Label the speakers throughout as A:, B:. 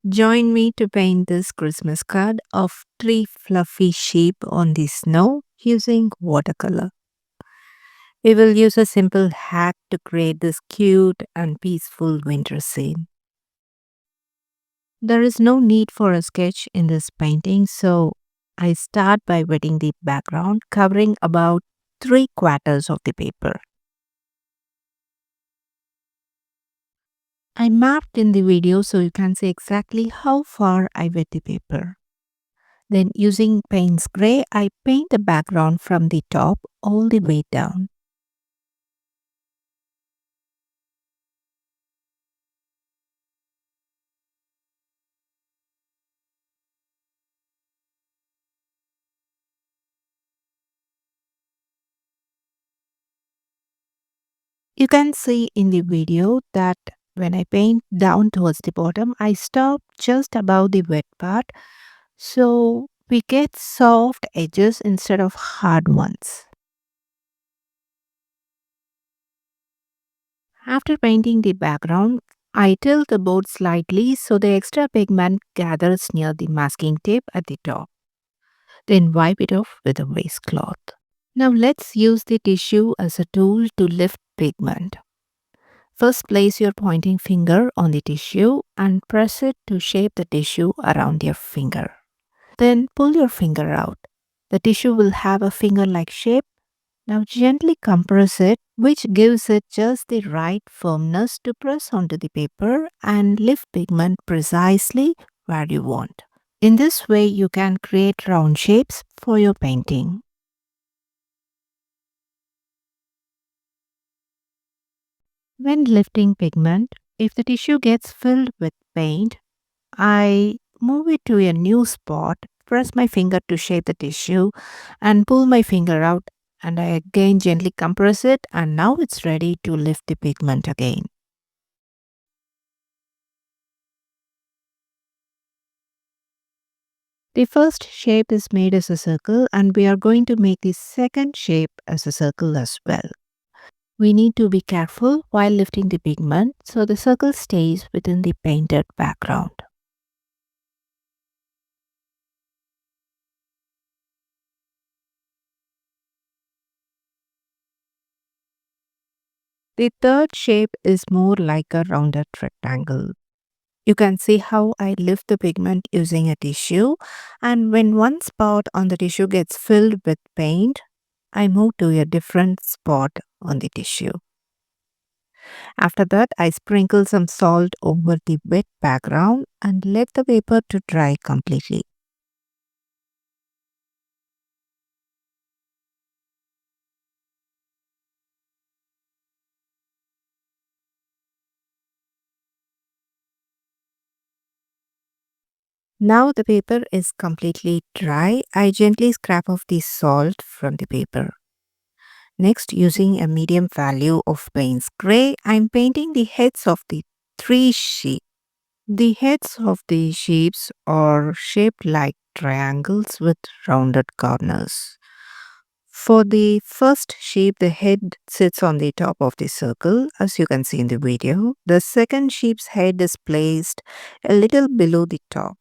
A: Join me to paint this Christmas card of three fluffy sheep on the snow using watercolor. We will use a simple hack to create this cute and peaceful winter scene. There is no need for a sketch in this painting, so I start by wetting the background, covering about 3/4 of the paper. I marked in the video so you can see exactly how far I wet the paper. Then using Payne's Gray, I paint the background from the top all the way down. You can see in the video that when I paint down towards the bottom, I stop just above the wet part so we get soft edges instead of hard ones. After painting the background, I tilt the board slightly so the extra pigment gathers near the masking tape at the top. Then wipe it off with a waistcloth. Now let's use the tissue as a tool to lift pigment. First, place your pointing finger on the tissue and press it to shape the tissue around your finger. Then pull your finger out. The tissue will have a finger-like shape. Now gently compress it, which gives it just the right firmness to press onto the paper and lift pigment precisely where you want. In this way, you can create round shapes for your painting. When lifting pigment, if the tissue gets filled with paint, I move it to a new spot, press my finger to shape the tissue, and pull my finger out. And I again gently compress it, and now it's ready to lift the pigment again. The first shape is made as a circle, and we are going to make the second shape as a circle as well. We need to be careful while lifting the pigment so the circle stays within the painted background. The third shape is more like a rounded rectangle. You can see how I lift the pigment using a tissue, and when one spot on the tissue gets filled with paint, I move to a different spot on the tissue. After that, I sprinkle some salt over the wet background and let the paper to dry completely. Now the paper is completely dry. I gently scrape off the salt from the paper. Next, using a medium value of Payne's Gray, I'm painting the heads of the three sheep. The heads of the sheep are shaped like triangles with rounded corners. For the first sheep, the head sits on the top of the circle, as you can see in the video. The second sheep's head is placed a little below the top.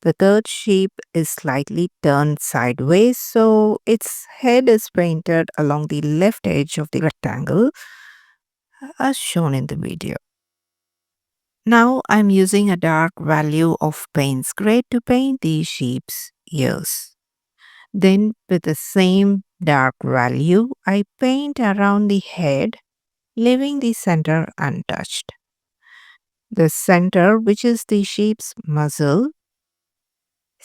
A: The third sheep is slightly turned sideways, so its head is painted along the left edge of the rectangle, as shown in the video. Now I'm using a dark value of Payne's Gray to paint the sheep's ears. Then with the same dark value, I paint around the head, leaving the center untouched. The center, which is the sheep's muzzle,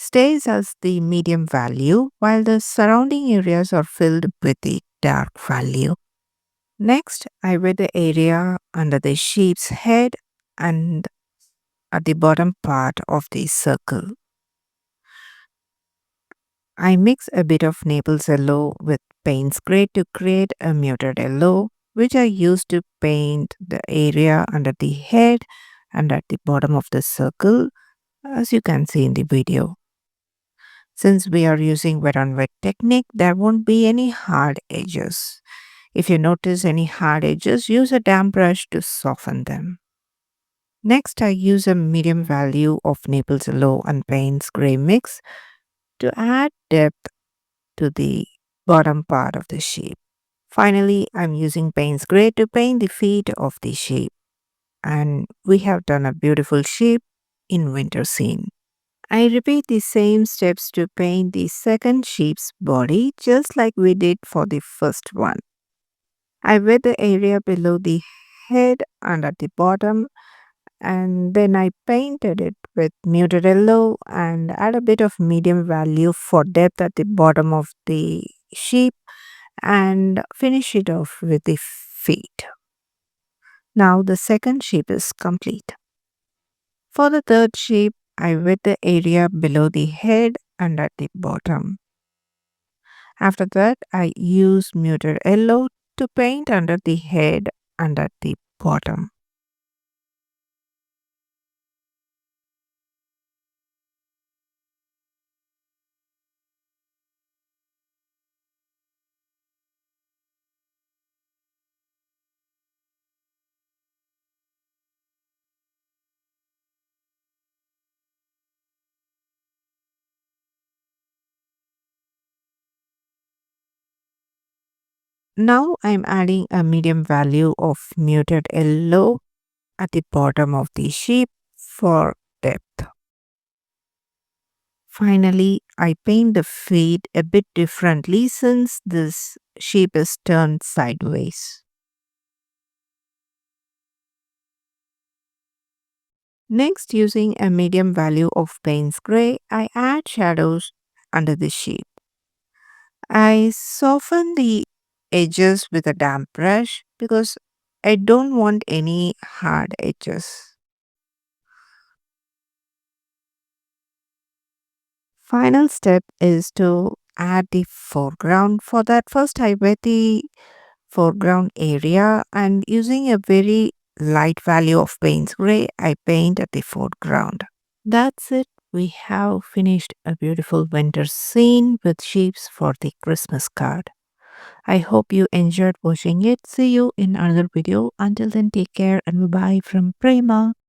A: stays as the medium value while the surrounding areas are filled with the dark value. Next, I wet the area under the sheep's head and at the bottom part of the circle. I mix a bit of Naples yellow with Payne's Gray to create a muted yellow, which I use to paint the area under the head and at the bottom of the circle, as you can see in the video. Since we are using wet on wet technique, there won't be any hard edges. If you notice any hard edges, use a damp brush to soften them. Next, I use a medium value of Naples Yellow and Payne's Gray mix to add depth to the bottom part of the shape. Finally, I'm using Payne's Gray to paint the feet of the shape. And we have done a beautiful shape in winter scene. I repeat the same steps to paint the second sheep's body just like we did for the first one. I wet the area below the head and at the bottom, and then I painted it with muted yellow and add a bit of medium value for depth at the bottom of the sheep and finish it off with the feet. Now the second sheep is complete. For the third sheep, I wet the area below the head and at the bottom. After that, I use muted yellow to paint under the head and at the bottom. Now I'm adding a medium value of muted yellow at the bottom of the sheep for depth. Finally, I paint the feet a bit differently since this sheep is turned sideways. Next, using a medium value of Payne's Gray, I add shadows under the sheep. I soften the edges with a damp brush because I don't want any hard edges. Final step is to add the foreground. For that, first I wet the foreground area and using a very light value of Payne's Gray, I paint at the foreground. That's it. We have finished a beautiful winter scene with sheeps for the Christmas card. I hope you enjoyed watching it. See you in another video. Until then, take care and bye from Prema.